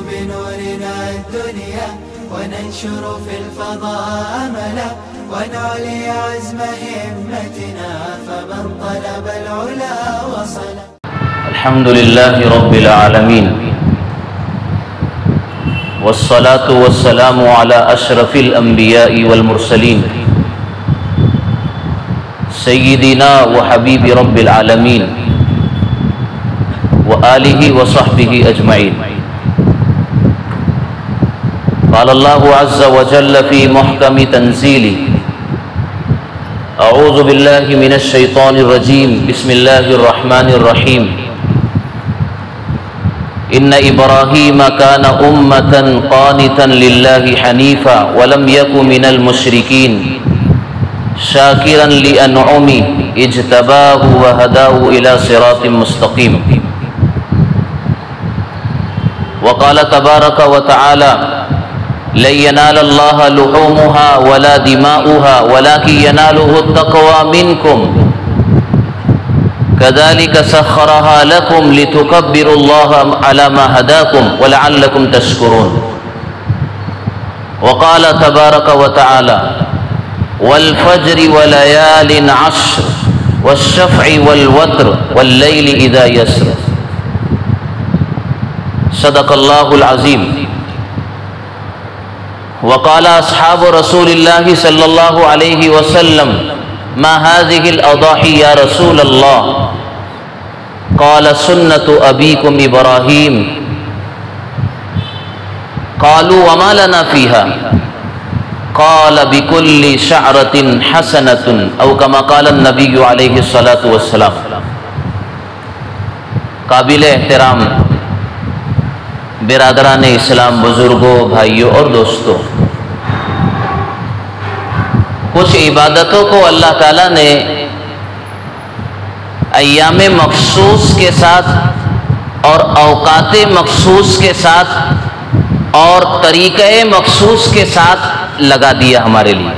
بنورنا الدنيا وننشر في الفضاء أملا ونعلي عزم همتنا فمن طلب العلا وصل. الحمد لله رب العالمين والصلاة والسلام على أشرف الأنبياء والمرسلين سيدنا وحبيب رب العالمين وآله وصحبه أجمعين. قال الله عز وجل في محكم تنزيله: أعوذ بالله من الشيطان الرجيم بسم الله الرحمن الرحيم إن إبراهيم كان أمة قانتا لله حنيفا ولم يك من المشركين شاكرا لأنعمه اجتباه وهداه إلى صراط مستقيم. وقال تبارك وتعالى: لن ينال الله لحومها ولا دماؤها ولكن يناله التقوى منكم كذلك سخرها لكم لتكبروا الله على ما هداكم ولعلكم تشكرون. وقال تبارك وتعالى: والفجر وليال عشر والشفع والوتر والليل إذا يسر. صدق الله العظيم. وقال أصحاب رسول الله صلى الله عليه وسلم: ما هذه الأضاحي يا رسول الله؟ قال: سنة أبيكم إبراهيم. قالوا: وما لنا فيها؟ قال: بكل شعرة حسنة أو كما قال النبي عليه الصلاة والسلام. قابل احترام برادران اسلام، بزرگوں، بھائیوں اور دوستوں، کچھ عبادتوں کو اللہ تعالیٰ نے ایام مخصوص کے ساتھ اور اوقات مخصوص کے ساتھ اور طریقہ مخصوص کے ساتھ لگا دیا ہمارے لیے.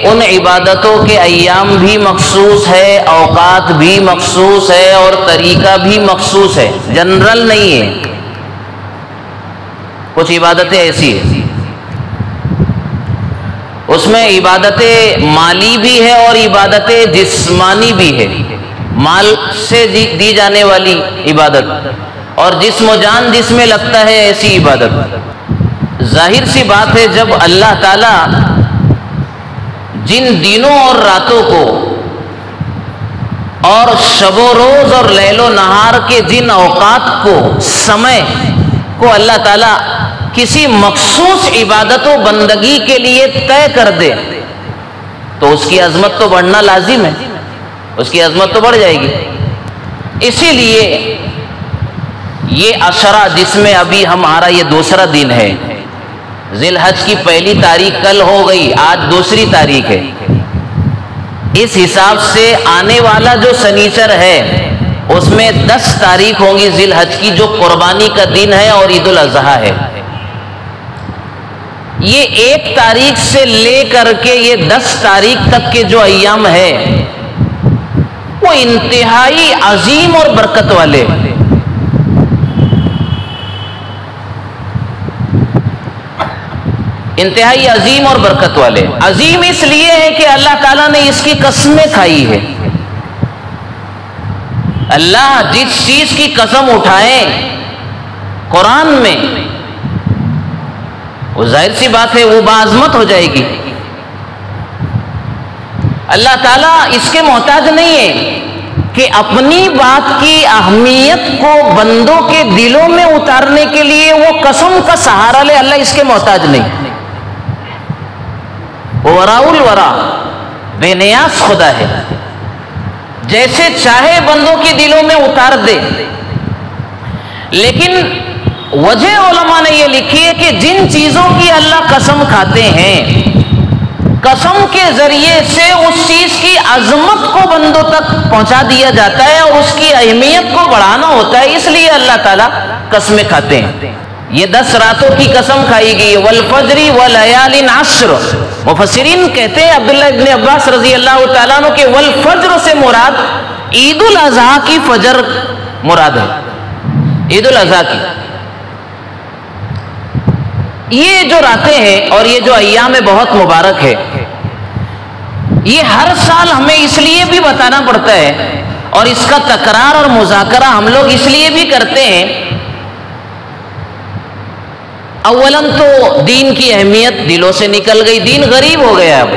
ان عبادتوں کے ایام بھی مخصوص ہے، اوقات بھی مخصوص ہے اور طریقہ بھی مخصوص ہے، جنرل نہیں ہے. کچھ عبادتیں ایسی ہیں، اس میں عبادت مالی بھی ہے اور عبادت جسمانی بھی ہے. مال سے دی جانے والی عبادت اور جسم و جان جس میں لگتا ہے ایسی عبادت. ظاہر سی بات ہے، جب اللہ تعالیٰ جن دنوں اور راتوں کو اور شب و روز اور لیل و نہار کے جن اوقات کو، سمے کو اللہ تعالیٰ کسی مخصوص عبادت و بندگی کے لیے طے کر دے تو اس کی عظمت تو بڑھنا لازم ہے، اس کی عظمت تو بڑھ جائے گی. اسی لیے یہ عشرہ جس میں ابھی ہمارا یہ دوسرا دن ہے، ذی الحج کی پہلی تاریخ کل ہو گئی، آج دوسری تاریخ ہے. اس حساب سے آنے والا جو سنیچر ہے اس میں 10 تاریخ ہوں گی ذی الحج کی، جو قربانی کا دن ہے اور عید الاضحیٰ ہے. یہ 1 تاریخ سے لے کر کے یہ 10 تاریخ تک کے جو ایام ہے وہ انتہائی عظیم اور برکت والے. انتہائی عظیم اور برکت والے. عظیم اس لیے ہے کہ اللہ تعالیٰ نے اس کی قسمیں کھائی ہے. اللہ جس چیز کی قسم اٹھائے قرآن میں، وہ ظاہر سی بات ہے وہ باعظمت ہو جائے گی. اللہ تعالیٰ اس کے محتاج نہیں ہے کہ اپنی بات کی اہمیت کو بندوں کے دلوں میں اتارنے کے لیے وہ قسم کا سہارا لے. اللہ اس کے محتاج نہیں. وراء الورا، بے نیاز خدا ہے، جیسے چاہے بندوں کے دلوں میں اتار دے. لیکن وجہ علماء نے یہ لکھی ہے کہ جن چیزوں کی اللہ قسم کھاتے ہیں، قسم کے ذریعے سے اس چیز کی عظمت کو بندوں تک پہنچا دیا جاتا ہے اور اس کی اہمیت کو بڑھانا ہوتا ہے. اس لیے اللہ تعالیٰ قسمیں کھاتے ہیں. یہ 10 راتوں کی قسم کھائی گئی. والفجر ولیال عشر. مفسرین کہتے ہیں عبداللہ ابن عباس رضی اللہ تعالیٰ عنہ کہ والفجر سے مراد عید الاضحیٰ کی فجر مراد ہے عید الاضحیٰ کی. یہ جو راتیں ہیں اور یہ جو ایام بہت مبارک ہے، یہ ہر سال ہمیں اس لیے بھی بتانا پڑتا ہے اور اس کا تکرار اور مذاکرہ ہم لوگ اس لیے بھی کرتے ہیں. اولاً تو دین کی اہمیت دلوں سے نکل گئی، دین غریب ہو گیا. اب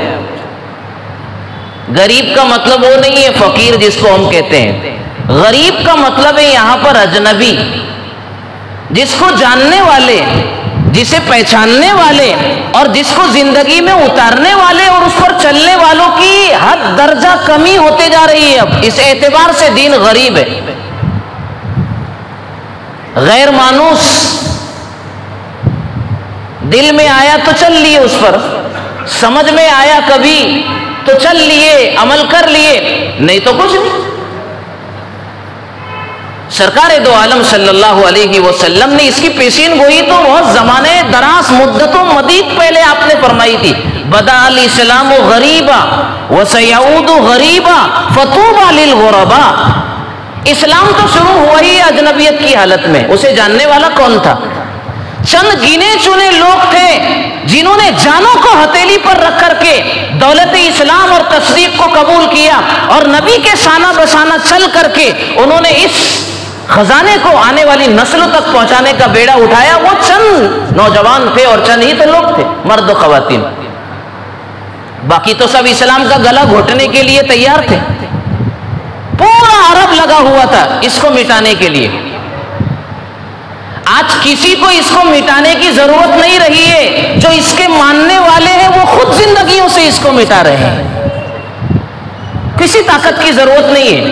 غریب کا مطلب وہ نہیں ہے فقیر جس کو ہم کہتے ہیں، غریب کا مطلب ہے یہاں پر اجنبی، جس کو جاننے والے، جسے پہچاننے والے اور جس کو زندگی میں اتارنے والے اور اس پر چلنے والوں کی حد درجہ کمی ہوتے جا رہی ہے. اب اس اعتبار سے دین غریب ہے، غیر مانوس. دل میں آیا تو چل لیے، اس پر سمجھ میں آیا کبھی تو چل لیے، عمل کر لیے، نہیں تو کچھ نہیں. سرکار دو عالم صلی اللہ علیہ وسلم نے اس کی پیشین گوئی تو بہت زمانے دراز مدتوں مدید پہلے آپ نے فرمائی تھی. بدا الاسلام غریبا وسیعود غریبا فطوبى للغرباء. اسلام تو شروع ہوا ہی اجنبیت کی حالت میں، اسے جاننے والا کون تھا؟ چند گنے چنے لوگ تھے جنہوں نے جانوں کو ہتھیلی پر رکھ کر کے دولت اسلام اور تصدیق کو قبول کیا اور نبی کے سانہ بسانہ چل کر کے انہوں نے اس خزانے کو آنے والی نسلوں تک پہنچانے کا بیڑا اٹھایا. وہ چند نوجوان تھے اور چند ہی تو لوگ تھے، مرد و خواتین. باقی تو سب اسلام کا گلا گھوٹنے کے لیے تیار تھے. پورا عرب لگا ہوا تھا اس کو مٹانے کے لیے. آج کسی کو اس کو مٹانے کی ضرورت نہیں رہی ہے. جو اس کے ماننے والے ہیں وہ خود زندگیوں سے اس کو مٹا رہے ہیں. کسی طاقت کی ضرورت نہیں ہے.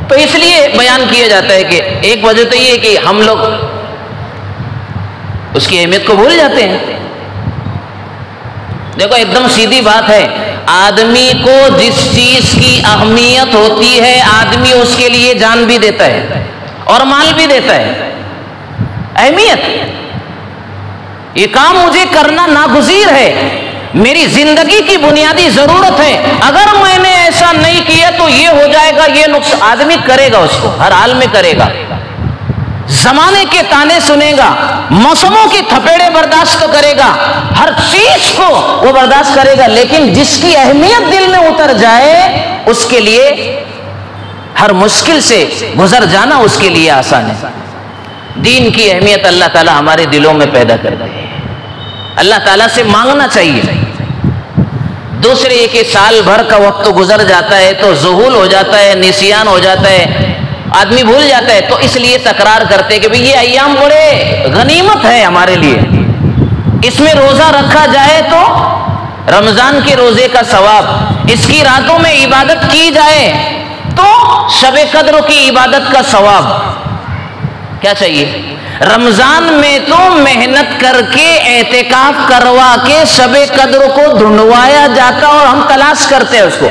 تو اس لیے بیان کیا جاتا ہے کہ ایک وجہ تو یہ ہے کہ ہم لوگ اس کی اہمیت کو بھول جاتے ہیں. دیکھو ایک دم سیدھی بات ہے، آدمی کو جس چیز کی اہمیت ہوتی ہے آدمی اس کے لیے جان بھی دیتا ہے اور مال بھی دیتا ہے. اہمیت، یہ کام مجھے کرنا ناگزیر ہے، میری زندگی کی بنیادی ضرورت ہے، اگر میں نے ایسا نہیں کیا تو یہ ہو جائے گا، یہ نقصان. آدمی کرے گا، اس کو ہر حال میں کرے گا. زمانے کے تانے سنے گا، موسموں کی تھپیڑے برداشت کرے گا، ہر چیز کو وہ برداشت کرے گا. لیکن جس کی اہمیت دل میں اتر جائے اس کے لیے ہر مشکل سے گزر جانا اس کے لیے آسان ہے. دین کی اہمیت اللہ تعالی ہمارے دلوں میں پیدا کر دے. اللہ تعالیٰ سے مانگنا چاہیے. دوسرے یہ کہ سال بھر کا وقت گزر جاتا ہے تو ذہول ہو جاتا ہے، نسیان ہو جاتا ہے، آدمی بھول جاتا ہے. تو اس لیے تکرار کرتے ہیں کہ بھئی یہ ایام بڑے غنیمت ہے ہمارے لیے. اس میں روزہ رکھا جائے تو رمضان کے روزے کا ثواب، اس کی راتوں میں عبادت کی جائے تو شب قدر کی عبادت کا ثواب. کیا چاہیے؟ رمضان میں تو محنت کر کے اعتکاف کروا کے شب قدر کو ڈھونڈوایا جاتا اور ہم تلاش کرتے ہیں اس کو.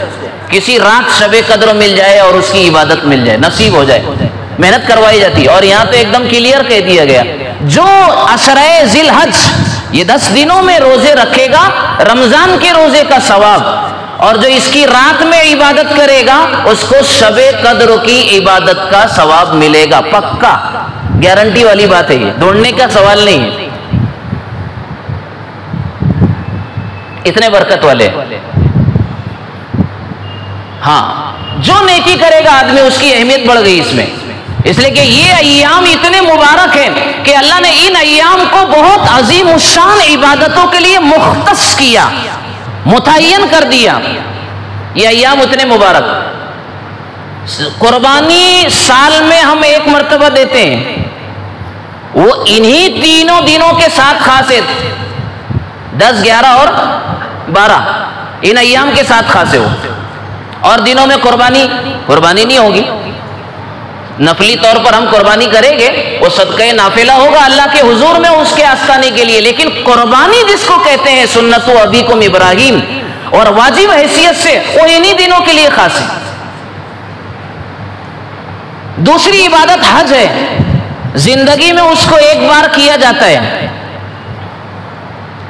کسی رات شب قدر مل جائے اور اس کی عبادت مل جائے، نصیب ہو جائے، محنت کروائی جاتی ہے. اور یہاں تو ایک دم کلیئر کہہ دیا گیا، جو عشرہ ذی الحج یہ 10 دنوں میں روزے رکھے گا رمضان کے روزے کا ثواب، اور جو اس کی رات میں عبادت کرے گا اس کو شب قدر کی عبادت کا ثواب ملے گا. پکا گارنٹی والی بات ہے، یہ ڈھونڈنے کا سوال نہیں ہے. اتنے برکت والے. ہاں، جو نیکی کرے گا آدمی اس کی اہمیت بڑھ گئی اس میں. اس لیے کہ یہ ایام اتنے مبارک ہیں کہ اللہ نے ان ایام کو بہت عظیم الشان عبادتوں کے لیے مختص کیا، متعین کر دیا. یہ ایام اتنے مبارک. قربانی سال میں ہم ایک مرتبہ دیتے ہیں، وہ انہی تینوں دنوں کے ساتھ خاص ہے، 10، 11 اور 12 ان ایام کے ساتھ خاص ہے. اور دنوں میں قربانی نہیں ہوگی. نفلی طور پر ہم قربانی کریں گے، وہ صدقہ نافلہ ہوگا اللہ کے حضور میں اس کے آستانے کے لیے. لیکن قربانی جس کو کہتے ہیں سنت ابیکم ابراہیم اور واجب حیثیت سے، وہ انہی دنوں کے لیے خاص ہے. دوسری عبادت حج ہے، زندگی میں اس کو ایک بار کیا جاتا ہے.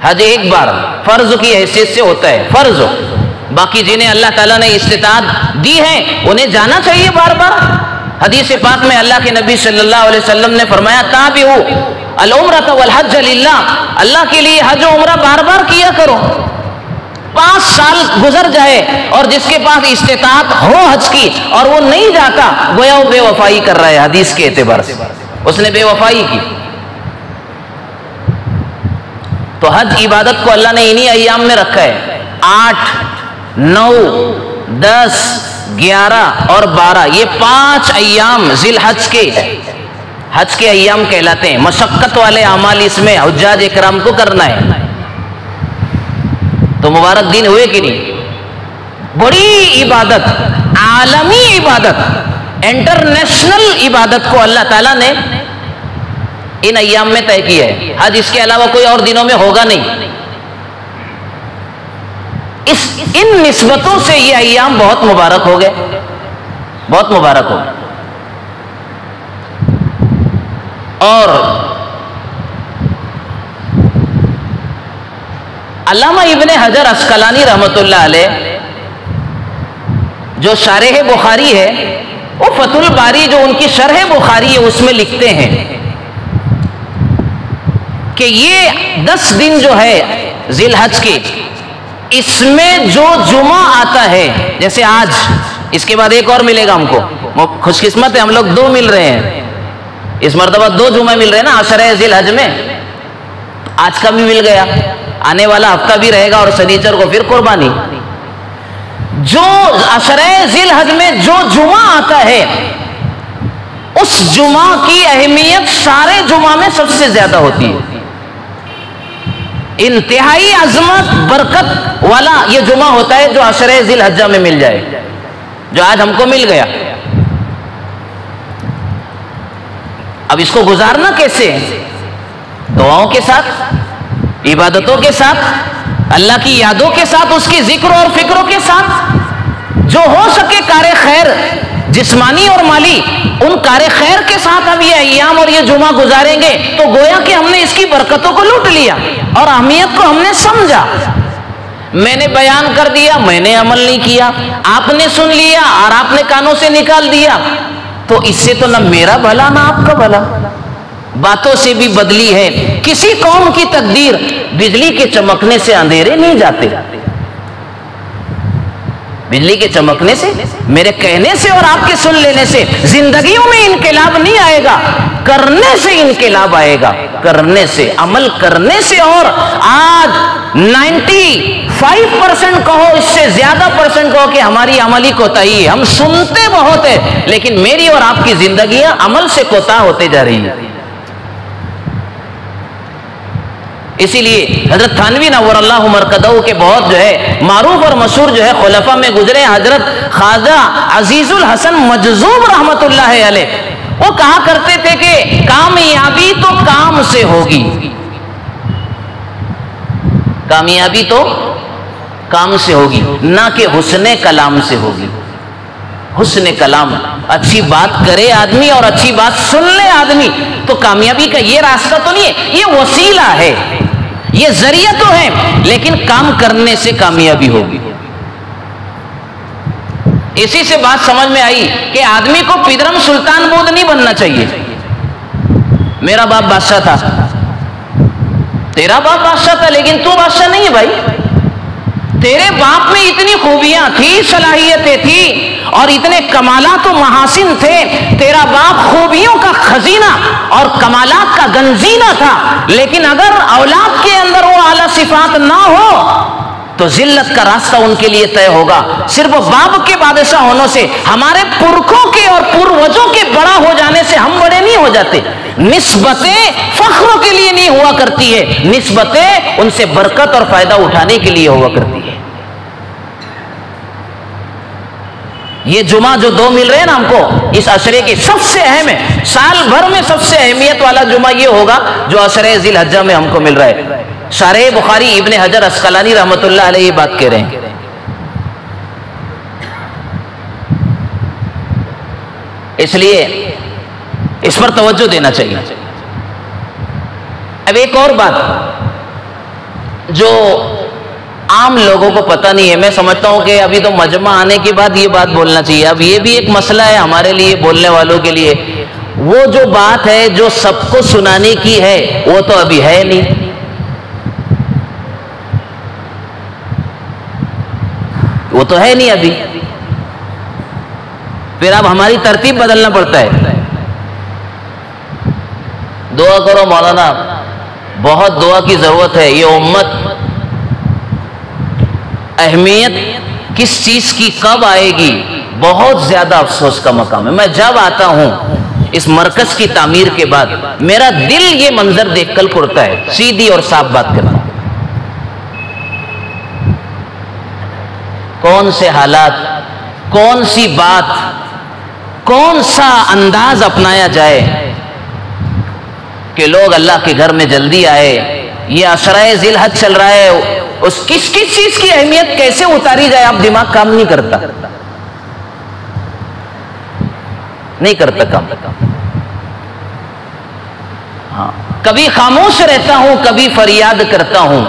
حج ایک بار فرض کی حیثیت سے ہوتا ہے، فرض. باقی جنہیں اللہ تعالیٰ نے استطاعت دی ہے انہیں جانا چاہیے بار بار۔ حدیث پاک میں اللہ کے نبی صلی اللہ علیہ وسلم نے فرمایا تابعوا العمرۃ والحج للہ، اللہ کے لیے حج و عمرہ بار بار کیا کرو۔ 5 سال گزر جائے اور جس کے پاس استطاعت ہو حج کی اور وہ نہیں جاتا، گویا وہ بے وفائی کر رہا ہے حدیث کے اعتبار سے، اس نے بے وفائی کی۔ تو حج عبادت کو اللہ نے انہی ایام میں رکھا ہے، 8، 9، 10، 11 اور 12، یہ 5 ایام ذی الحج کے حج کے ایام کہلاتے ہیں۔ مشقت والے اعمال اس میں حجاج اکرام کو کرنا ہے، تو مبارک دن ہوئے کہ نہیں؟ بڑی عبادت، عالمی عبادت، انٹرنیشنل عبادت کو اللہ تعالیٰ نے ان ایام میں طے کیا ہے۔ حج اس کے علاوہ کوئی اور دنوں میں ہوگا نہیں۔ ان نسبتوں سے یہ ایام بہت مبارک ہو گئے، بہت مبارک ہو گئے۔ اور علامہ ابن حجر عسقلانی رحمۃ اللہ علیہ جو شارح بخاری ہے، وہ فتح الباری جو ان کی شرح بخاری ہے اس میں لکھتے ہیں کہ یہ 10 دن جو ہے ذی الحج کے، اس میں جو جمعہ آتا ہے، جیسے آج، اس کے بعد ایک اور ملے گا ہم کو، خوش قسمت ہے ہم لوگ 2 مل رہے ہیں، اس مرتبہ 2 جمعہ مل رہے ہیں نا عشرہ ذی الحج میں، آج کا بھی مل گیا، آنے والا ہفتہ بھی رہے گا اور سنیچر کو پھر قربانی۔ جو عشرہ ذی الحج میں جو جمعہ آتا ہے، اس جمعہ کی اہمیت سارے جمعہ میں سب سے زیادہ ہوتی ہے۔ انتہائی عظمت برکت والا یہ جمعہ ہوتا ہے جو عشرہ ذی الحجہ میں مل جائے، جو آج ہم کو مل گیا۔ اب اس کو گزارنا کیسے؟ دعاؤں کے ساتھ، عبادتوں کے ساتھ، اللہ کی یادوں کے ساتھ، اس کی ذکر اور فکروں کے ساتھ، جو ہو سکے کار خیر جسمانی اور مالی، ان کار خیر کے ساتھ ہم یہ ایام اور یہ جمعہ گزاریں گے تو گویا کہ ہم نے اس کی برکتوں کو لوٹ لیا اور اہمیت کو ہم نے سمجھا۔ میں نے بیان کر دیا، میں نے عمل نہیں کیا، آپ نے سن لیا اور آپ نے کانوں سے نکال دیا، تو اس سے تو نہ میرا بھلا نہ آپ کا بھلا۔ باتوں سے بھی بدلی ہے، کسی قوم کی تقدیر بجلی کے چمکنے سے اندھیرے نہیں جاتے۔ بجلی کے چمکنے سے، میرے کہنے سے اور آپ کے سن لینے سے زندگیوں میں انقلاب نہیں آئے گا، کرنے سے انقلاب آئے گا، کرنے سے، عمل کرنے سے۔ اور آج 95% کہو، اس سے زیادہ پرسنٹ کہو کہ ہماری عملی کوتاہی ہے، ہم سنتے بہت ہے لیکن میری اور آپ کی زندگیاں عمل سے کوتاہ ہوتے جا رہی ہیں۔ اسی لیے حضرت تھانوی نور اللہ مرکزہ کے بہت جو ہے معروف اور مشہور جو ہے خلفاء میں گزرے، حضرت خواجہ عزیز الحسن مجذوب رحمت اللہ علیہ، وہ کہا کرتے تھے کہ کامیابی تو کام سے ہوگی، کامیابی تو کام سے ہوگی، نہ کہ حسن کلام سے ہوگی۔ حسن کلام، اچھی بات کرے آدمی اور اچھی بات سن لے آدمی تو کامیابی کا یہ راستہ تو نہیں ہے، یہ وسیلہ ہے، یہ ذریعہ تو ہے، لیکن کام کرنے سے کامیابی ہوگی۔ اسی سے بات سمجھ میں آئی کہ آدمی کو پیدرم سلطان بود نہیں بننا چاہیے۔ میرا باپ بادشاہ تھا، تیرا باپ بادشاہ تھا لیکن تو بادشاہ نہیں ہے بھائی۔ تیرے باپ میں اتنی خوبیاں تھی، صلاحیتیں تھی اور اتنے کمالات و محاسن تھے، تیرا باپ خوبیوں کا خزینہ اور کمالات کا گنزینہ تھا، لیکن اگر اولاد کے اندر وہ اعلیٰ صفات نہ ہو تو ذلت کا راستہ ان کے لیے طے ہوگا۔ صرف باپ کے بادشاہ ہونے سے، ہمارے پرکھوں کے اور پروجوں کے بڑا ہو جانے سے ہم بڑے نہیں ہو جاتے۔ نسبتیں فخروں کے لیے نہیں ہوا کرتی ہے، نسبتیں ان سے برکت اور فائدہ اٹھانے کے لیے ہوا کرتی ہے۔ یہ جمعہ جو 2 مل رہے ہیں نا ہم کو اس عشرے کے، سب سے اہم ہے، سال بھر میں سب سے اہمیت والا جمعہ یہ ہوگا جو عشرہ ذی الحجہ میں ہم کو مل رہا ہے۔ شارح بخاری ابن حجر عسقلانی رحمت اللہ علیہ یہ بات کہہ رہے ہیں۔ اس لیے اس پر توجہ دینا چاہیے۔ اب ایک اور بات جو عام لوگوں کو پتہ نہیں ہے. میں سمجھتا ہوں کہ ابھی تو مجمع آنے کے بعد یہ بات بولنا چاہیے. اب یہ بھی ایک مسئلہ ہے ہمارے لیے, بولنے والوں کے لیے. وہ جو بات ہے جو سب کو سنانے کی ہے وہ تو ابھی ہے نہیں. وہ تو ہے نہیں ابھی. پھر اب ہماری ترتیب بدلنا پڑتا ہے. دعا کرو مولانا, بہت دعا کی ضرورت ہے. یہ امت اہمیت کس چیز کی کب آئے گی, بہت زیادہ افسوس کا مقام ہے. میں جب آتا ہوں اس مرکز کی تعمیر کے بعد, میرا دل یہ منظر دیکھ کر اڑتا ہے. سیدھی اور صاف بات کرنا, کون سے حالات, کون سی بات, کون سا انداز اپنایا جائے کہ لوگ اللہ کے گھر میں جلدی آئے. یہ عشرۂ ذی الحج چل رہا ہے, اس کس چیز کی اہمیت کیسے اتاری جائے, اب دماغ کام نہیں کرتا, نہیں کرتا کام. ہاں, کبھی خاموش رہتا ہوں, کبھی فریاد کرتا ہوں.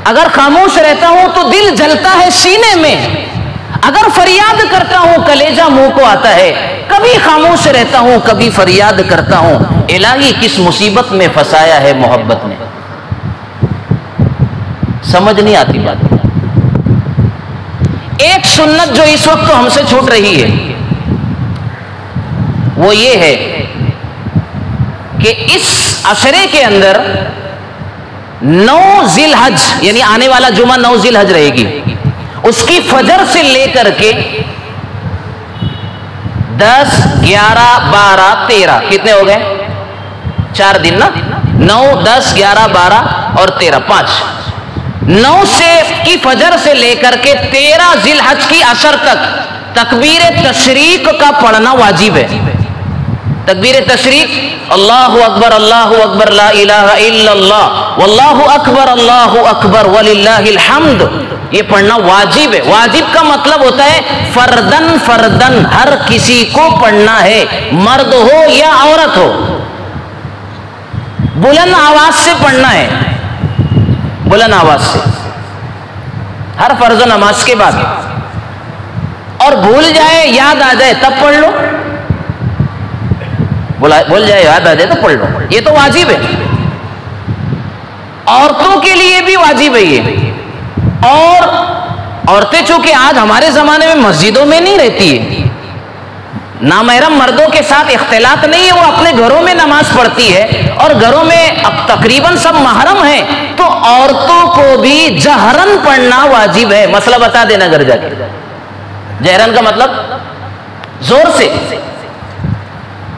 اگر خاموش رہتا ہوں تو دل جلتا ہے سینے میں, اگر فریاد کرتا ہوں کلیجہ منہ کو آتا ہے. کبھی خاموش رہتا ہوں, کبھی فریاد کرتا ہوں. الہی کس مصیبت میں پھنسایا ہے محبت نے, سمجھ نہیں آتی بات. ایک سنت جو اس وقت تو ہم سے چھوٹ رہی ہے وہ یہ ہے کہ اس عشرے کے اندر 9 ذی الحج یعنی آنے والا جمعہ 9 ذی الحج رہے گی, اس کی فجر سے لے کر کے 10, 11, 12, 13 کتنے ہو گئے, 4 دن نا. 9, 10, 11, 12 اور 13, 5. 9 سے کی فجر سے لے کر کے 13 ذی الحج کی عصر تک تکبیر تشریق کا پڑھنا واجب ہے. تکبیر تشریق, اللہ اکبر لا الہ الا اللہ واللہ اکبر وللہ الحمد, یہ پڑھنا واجب ہے. واجب کا مطلب ہوتا ہے فردن, ہر کسی کو پڑھنا ہے, مرد ہو یا عورت ہو. بلند آواز سے پڑھنا ہے, بلند آواز سے, ہر فرض نماز کے بعد. اور بھول جائے یاد آ جائے تب پڑھ لو, بھول جائے یاد آ جائے تو پڑھ لو, یہ تو واجب ہے. عورتوں کے لیے بھی واجب ہے یہ. اور عورتیں چونکہ آج ہمارے زمانے میں مسجدوں میں نہیں رہتی ہے, نامحرم مردوں کے ساتھ اختلاط نہیں ہے, وہ اپنے گھروں میں نماز پڑھتی ہے, اور گھروں میں اب تقریباً سب محرم ہیں, تو عورتوں کو بھی جہرن پڑھنا واجب ہے. مسئلہ بتا دینا گھر جا کے. جہرن کا مطلب زور سے.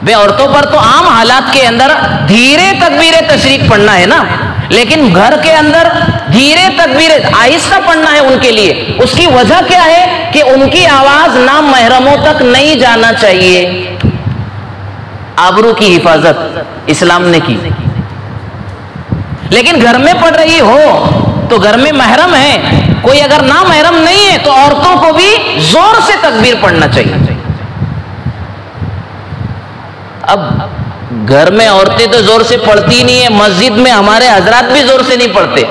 بے عورتوں پر تو عام حالات کے اندر دھیرے تکبیر تشریق پڑھنا ہے نا, لیکن گھر کے اندر دھیرے تکبیر آہستہ پڑھنا ہے ان کے لیے. اس کی وجہ کیا ہے کہ ان کی آواز نام محرموں تک نہیں جانا چاہیے. آبرو کی حفاظت اسلام نے کی. لیکن گھر میں پڑھ رہی ہو تو گھر میں محرم ہے, کوئی اگر نام محرم نہیں ہے تو عورتوں کو بھی زور سے تکبیر پڑھنا چاہیے. اب گھر میں عورتیں تو زور سے پڑھتی نہیں ہے, مسجد میں ہمارے حضرات بھی زور سے نہیں پڑھتے.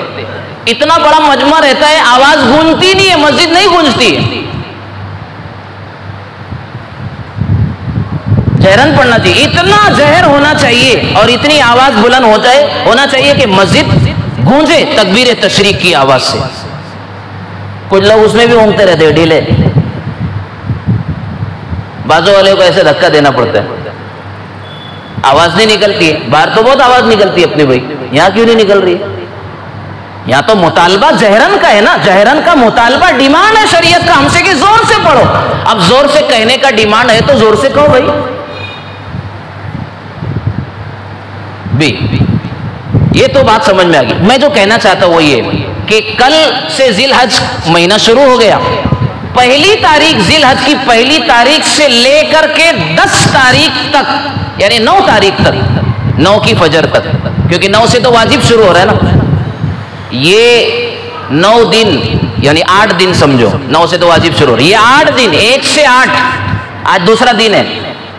اتنا بڑا مجمع رہتا ہے, آواز گونجتی نہیں ہے, مسجد نہیں گونجتی ہے. جہرن پڑھنا چاہیے, اتنا جہر ہونا چاہیے اور اتنی آواز بلند ہونا چاہیے کہ مسجد گونجے تکبیر تشریق کی آواز سے. کچھ لوگ اس میں بھی اونگتے رہتے ہیں ڈھیلے, بازو والے کو ایسے دھکا دینا پڑتا ہے, آواز نہیں نکلتی ہے. باہر تو بہت آواز نکلتی ہے اپنی بھائی, یہاں کیوں نہیں نکل رہی ہے؟ یہاں تو مطالبہ جہرن کا ہے نا, جہرن کا مطالبہ ڈیمانڈ ہے شریعت کا ہم سے کہ زور سے پڑھو. اب زور سے کہنے کا ڈیمانڈ ہے تو زور سے کہو بھائی. یہ تو بات سمجھ میں آ گئی. میں جو کہنا چاہتا ہوں وہ یہ کہ کل سے ذی الحج مہینہ شروع ہو گیا. پہلی تاریخ ذی الحج کی پہلی تاریخ سے لے کر کے 10 تاریخ تک یعنی 9 تاریخ تک, 9 کی فجر تک, کیونکہ 9 سے تو واجب شروع ہو رہا ہے نا. یہ 9 دن یعنی 8 دن سمجھو, 9 سے تو واجب شروع ہو رہا ہے. یہ 8 دن, 1 سے 8, آج دوسرا دن ہے.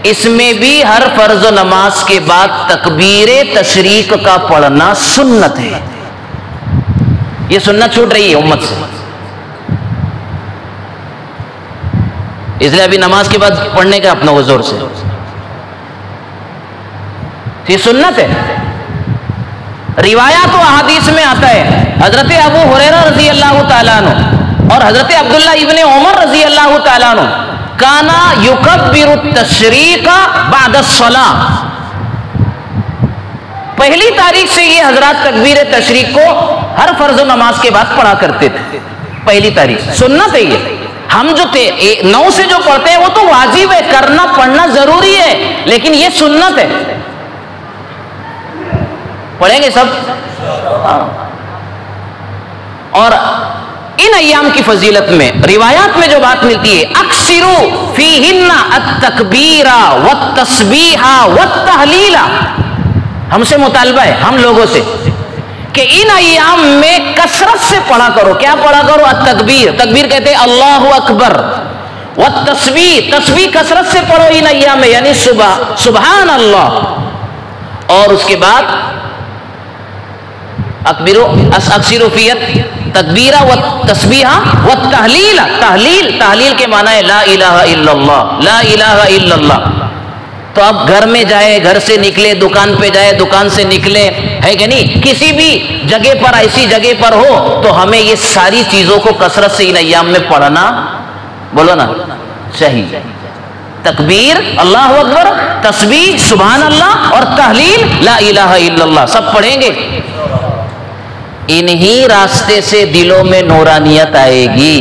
اس میں بھی ہر فرض و نماز کے بعد تکبیر تشریق کا پڑھنا سنت ہے. یہ سنت چھوٹ رہی ہے امت سے. اس لیے ابھی نماز کے بعد پڑھنے کا اپنا زور سے. یہ سنت ہے. روایات و احادیث میں آتا ہے حضرت ابو ہریرہ رضی اللہ تعالیٰ عنہ اور حضرت عبداللہ ابن عمر رضی اللہ تعالیٰ عنہ کانا یکبر التشریق بعد الصلاۃ. پہلی تاریخ سے یہ حضرات تکبیر تشریق کو ہر فرض و نماز کے بعد پڑھا کرتے تھے. پہلی تاریخ سنت ہے یہ. ہم جو 9 سے جو پڑھتے ہیں وہ تو واجب ہے, کرنا پڑھنا ضروری ہے, لیکن یہ سنت ہے. پڑھیں گے سب. اور ان ایام کی فضیلت میں روایات میں جو بات ملتی ہے اکثروا فیہن التکبیر والتسبیح والتہلیل, ہم سے مطالبہ ہے ہم لوگوں سے کہ ان ایام میں کثرت سے پڑھا کرو. کیا پڑھا کرو؟ التکبیر. تکبیر کہتے ہیں اللہ اکبر. والتسبیح, تسبیح کثرت سے پڑھو ان ایام میں, یعنی سبحان اللہ. اور اس کے بعد اکثروا فی التکبیر والتسبیح والتہلیل. تہلیل کے معنی ہے لا الہ الا اللہ, لا الہ الا اللہ. تو اب گھر میں جائے, گھر سے نکلے, دکان پہ جائے, دکان سے نکلے, ہے کہ نہیں, کسی بھی جگہ پر ایسی جگہ پر ہو تو ہمیں یہ ساری چیزوں کو کثرت سے ان ایام میں پڑھنا, بولو نا, چاہیے. تکبیر اللہ اکبر, تسبیح سبحان اللہ, اور تہلیل لا الہ الا اللہ, سب پڑھیں گے. انہی راستے سے دلوں میں نورانیت آئے گی,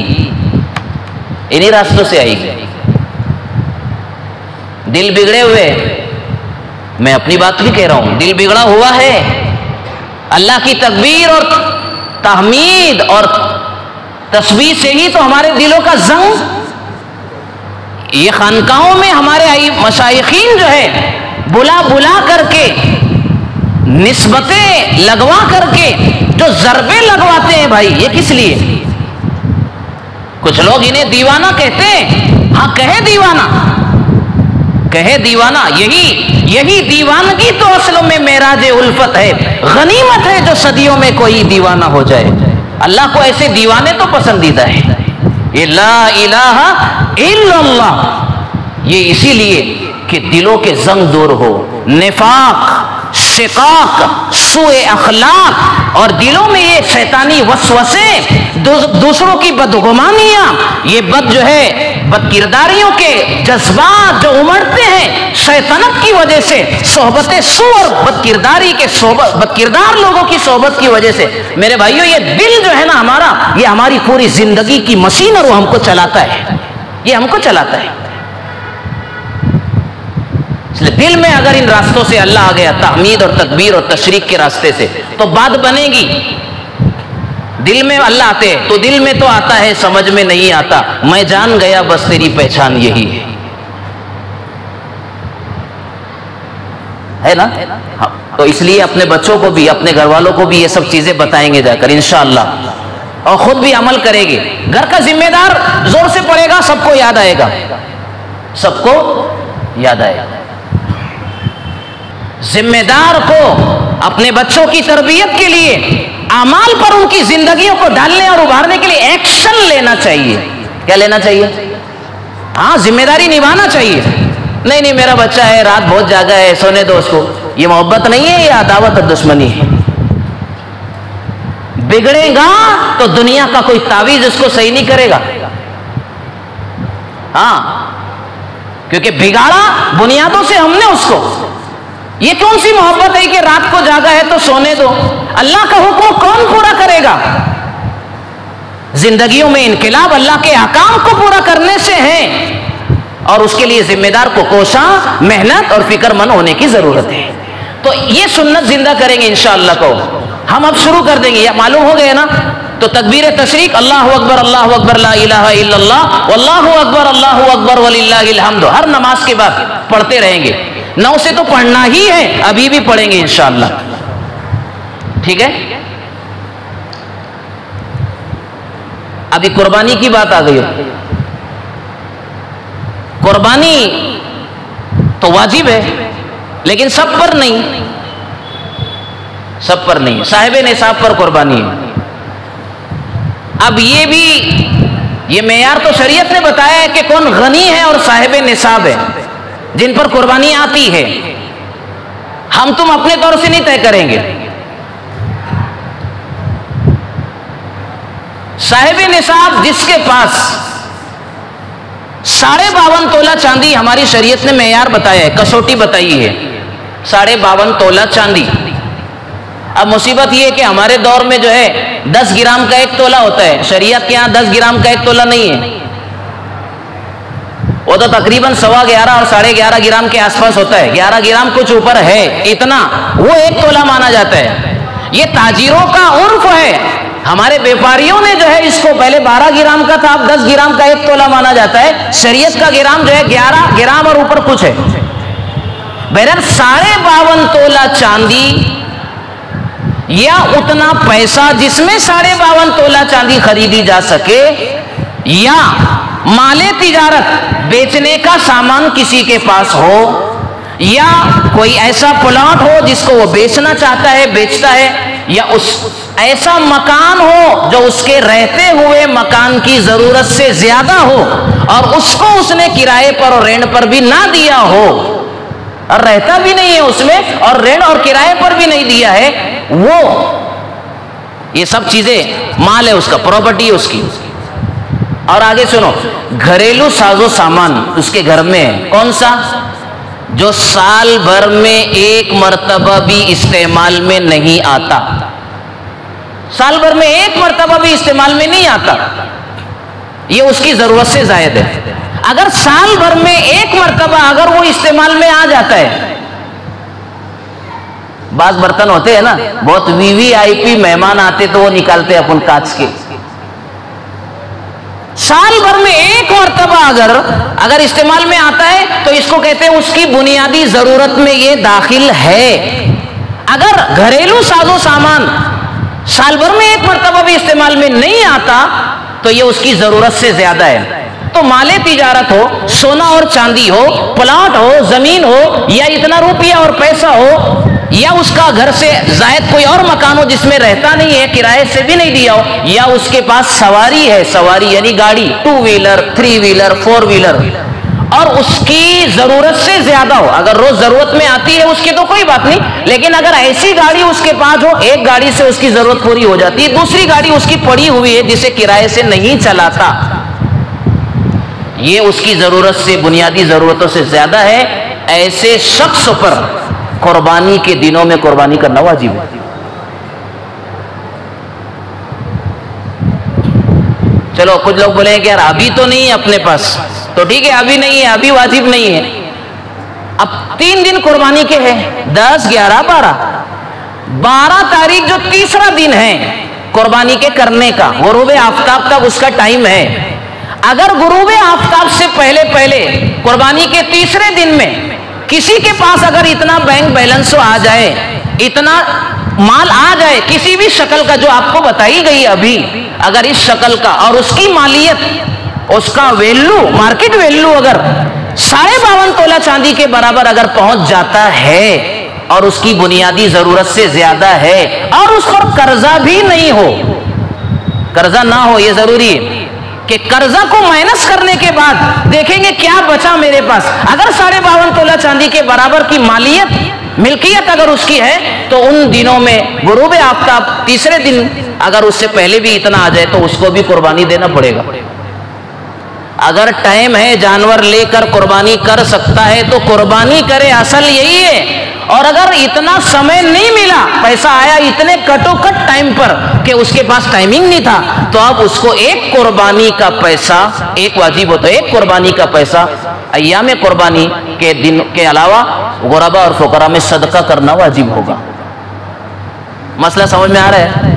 انہی راستوں سے آئے گی. دل بگڑے ہوئے, میں اپنی بات بھی کہہ رہا ہوں, دل بگڑا ہوا ہے. اللہ کی تکبیر اور تحمید اور تسبیح سے ہی تو ہمارے دلوں کا زنگ. یہ خانقاہوں میں ہمارے مشائخین جو ہے بلا بلا کر کے, نسبتیں لگوا کر کے جو ضربے لگواتے ہیں بھائی, یہ کس لیے؟ کچھ لوگ انہیں دیوانہ کہتے ہیں. ہاں کہے دیوانہ, کہے دیوانہ. یہی دیوانگی تو اصل میں معراج الفت ہے. غنیمت ہے جو صدیوں میں کوئی دیوانہ ہو جائے. اللہ کو ایسے دیوانے تو پسندیدہ ہے. یہ لا الہ الا اللہ, یہ اسی لیے کہ دلوں کے زنگ دور ہو, نفاق, شقاق, سوء اخلاق, اور دلوں میں یہ شیطانی وسوسے, دوسروں کی بدگمانیاں, یہ جو ہے بد کرداریوں کے جذبات جو امڑتے ہیں شیطنت کی وجہ سے, صحبت سو اور بد کرداری کے بد کردار لوگوں کی صحبت کی وجہ سے. میرے بھائیوں, یہ دل جو ہے نا ہمارا, یہ ہماری پوری زندگی کی مشین اور وہ ہم کو چلاتا ہے, یہ ہم کو چلاتا ہے. اس لیے دل میں اگر ان راستوں سے اللہ آ گیا, تحمید اور تکبیر اور تشریق کے راستے سے, تو بات بنے گی. دل میں اللہ آتے تو دل میں تو آتا ہے, سمجھ میں نہیں آتا. میں جان گیا بس تیری پہچان یہی ہے نا. تو اس لیے اپنے بچوں کو بھی, اپنے گھر والوں کو بھی یہ سب چیزیں بتائیں گے جا کر انشاءاللہ, اور خود بھی عمل کرے گے. گھر کا ذمہ دار زور سے پڑھے گا, سب کو یاد آئے گا, سب کو یاد آئے گا. ذمہ دار کو اپنے بچوں کی تربیت کے لیے اعمال پر ان کی زندگیوں کو ڈالنے اور ابھارنے کے لیے ایکشن لینا چاہیے. کیا لینا چاہیے؟ ہاں, ذمہ داری نبھانا چاہیے. نہیں میرا بچہ ہے, رات بہت جاگا ہے, سونے دو اس کو. یہ محبت نہیں ہے, یہ عداوت اور دشمنی ہے. بگڑے گا تو دنیا کا کوئی تعویذ اس کو صحیح نہیں کرے گا. ہاں, کیونکہ بگاڑا بنیادوں سے ہم نے اس کو. یہ کون سی محبت ہے کہ رات کو جاگا ہے تو سونے دو؟ اللہ کا حکم کون پورا کرے گا؟ زندگیوں میں انقلاب اللہ کے احکام کو پورا کرنے سے ہے, اور اس کے لیے ذمہ دار کو کوشاں, محنت اور فکر مند ہونے کی ضرورت ہے. تو یہ سنت زندہ کریں گے انشاءاللہ. کو ہم اب شروع کر دیں گے, یہ معلوم ہو گیا نا. تو تکبیر تشریق اللہ اکبر لا الہ الا اللہ واللہ اکبر وللہ الحمد ہر نماز کے بعد پڑھتے رہیں گے. 9 سے تو پڑھنا ہی ہے, ابھی بھی پڑھیں گے انشاءاللہ. ٹھیک ہے. ابھی قربانی کی بات آ گئی. قربانی تو واجب ہے, لیکن سب پر نہیں, سب پر نہیں. صاحب نصاب پر قربانی ہے. اب یہ معیار تو شریعت نے بتایا ہے کہ کون غنی ہے اور صاحب نصاب ہے جن پر قربانی آتی ہے، ہم تم اپنے طور سے نہیں طے کریں گے۔ صاحب نصاب جس کے پاس 52.5 تولہ چاندی، ہماری شریعت نے معیار بتایا ہے، کسوٹی بتائی ہے 52.5 تولہ چاندی۔ اب مصیبت یہ ہے کہ ہمارے دور میں جو ہے 10 گرام کا 1 تولہ ہوتا ہے، شریعت کے ہاں 10 گرام کا 1 تولہ نہیں ہے، وہ تو تقریباً 11.25 اور 11.5 گرام کے آس پاس ہوتا ہے، 11 گرام کچھ اوپر ہے، اتنا وہ 1 تولہ مانا جاتا ہے۔ یہ تاجروں کا عرف ہے، ہمارے بیپاریوں نے جو ہے اس کو پہلے 12 گرام کا تھا، اب 10 گرام کا 1 تولہ مانا جاتا ہے، شریعت کا گرام جو ہے 11 گرام اور اوپر کچھ ہے۔ بہرحال 52.5 تولہ چاندی یا اتنا پیسہ جس میں 52.5 تولہ چاندی خریدی جا سکے، یا مال تجارت بیچنے کا سامان کسی کے پاس ہو، یا کوئی ایسا پلاٹ ہو جس کو وہ بیچنا چاہتا ہے بیچتا ہے، یا ایسا مکان ہو جو اس کے رہتے ہوئے مکان کی ضرورت سے زیادہ ہو اور اس کو اس نے کرائے پر اور رینٹ پر بھی نہ دیا ہو اور رہتا بھی نہیں ہے اس میں اور رینٹ اور کرائے پر بھی نہیں دیا ہے، وہ یہ سب چیزیں مال ہے اس کا، پراپرٹی ہے اس کی۔ اور آگے سنو، گھریلو ساز و سامان اس کے گھر میں ہے، کون سا؟ جو سال بھر میں 1 مرتبہ بھی استعمال میں نہیں آتا، سال بھر میں 1 مرتبہ بھی استعمال میں نہیں آتا، یہ اس کی ضرورت سے زائد ہے۔ اگر سال بھر میں 1 مرتبہ اگر وہ استعمال میں آ جاتا ہے، بعض برتن ہوتے ہیں نا بہت VVIP مہمان آتے تو وہ نکالتے ہیں اپن کانچ کے، سال بھر میں 1 مرتبہ اگر استعمال میں آتا ہے تو اس کو کہتے ہیں اس کی بنیادی ضرورت میں یہ داخل ہے۔ اگر گھریلو ساز و سامان سال بھر میں 1 مرتبہ بھی استعمال میں نہیں آتا تو یہ اس کی ضرورت سے زیادہ ہے۔ تو مال تجارت ہو، سونا اور چاندی ہو، پلاٹ ہو، زمین ہو، یا اتنا روپیہ اور پیسہ ہو، یا اس کا گھر سے زائد کوئی اور مکان ہو جس میں رہتا نہیں ہے، کرائے سے بھی نہیں دیا ہو، یا اس کے پاس سواری ہے، سواری یعنی گاڑی 2 ویلر 3 ویلر 4 ویلر، اور اس کی ضرورت سے زیادہ ہو، اگر روز ضرورت میں آتی ہے اس کی تو کوئی بات نہیں، لیکن اگر ایسی گاڑی اس کے پاس ہو، ایک گاڑی سے اس کی ضرورت پوری ہو جاتی ہے، دوسری گاڑی اس کی پڑی ہوئی ہے جسے کرائے سے نہیں چلاتا، یہ اس کی ضرورت سے بنیادی ضرورتوں سے زیادہ ہے، ایسے شخص پر قربانی کے دنوں میں قربانی کرنا واجب ہے۔ چلو کچھ لوگ بولیں کہ یار ابھی تو نہیں ہے اپنے پاس، تو ٹھیک ہے ابھی نہیں ہے، ابھی واجب نہیں ہے، اب 3 دن قربانی کے ہیں، 10 11 12 تاریخ جو تیسرا دن ہے قربانی کے کرنے کا، غروب آفتاب تک اس کا ٹائم ہے، اگر غروب آفتاب سے پہلے قربانی کے تیسرے دن میں کسی کے پاس اگر اتنا بینک بیلنس آ جائے، اتنا مال آ جائے کسی بھی شکل کا جو آپ کو بتائی گئی ابھی، اگر اس شکل کا اور اس کی مالیت، اس کا ویلو، مارکیٹ ویلو اگر 52.5 تولہ چاندی کے برابر اگر پہنچ جاتا ہے اور اس کی بنیادی ضرورت سے زیادہ ہے اور اس پر قرضہ بھی نہیں ہو، قرضہ نہ ہو، یہ ضروری ہے کہ قرضہ کو مائنس کرنے کے بعد دیکھیں گے کیا بچا میرے پاس، اگر 52.5 تولہ چاندی کے برابر کی ملکیت اگر اس کی ہے تو ان دنوں میں غروب آفتاب تیسرے دن اگر اس سے پہلے بھی اتنا آ جائے تو اس کو بھی قربانی دینا پڑے گا۔ اگر ٹائم ہے جانور لے کر قربانی کر سکتا ہے تو قربانی کرے، اصل یہی ہے، اور اگر اتنا سمے نہیں ملا، پیسہ آیا اتنے کٹو کٹ ٹائم پر کہ اس کے پاس ٹائمنگ نہیں تھا، تو اب اس کو ایک قربانی کا پیسہ، ایک واجب ہوتا ہے، ایک قربانی کا پیسہ ایام قربانی کے دن کے علاوہ غربا اور فقراء میں صدقہ کرنا واجب ہوگا۔ مسئلہ سمجھ میں آ رہا ہے؟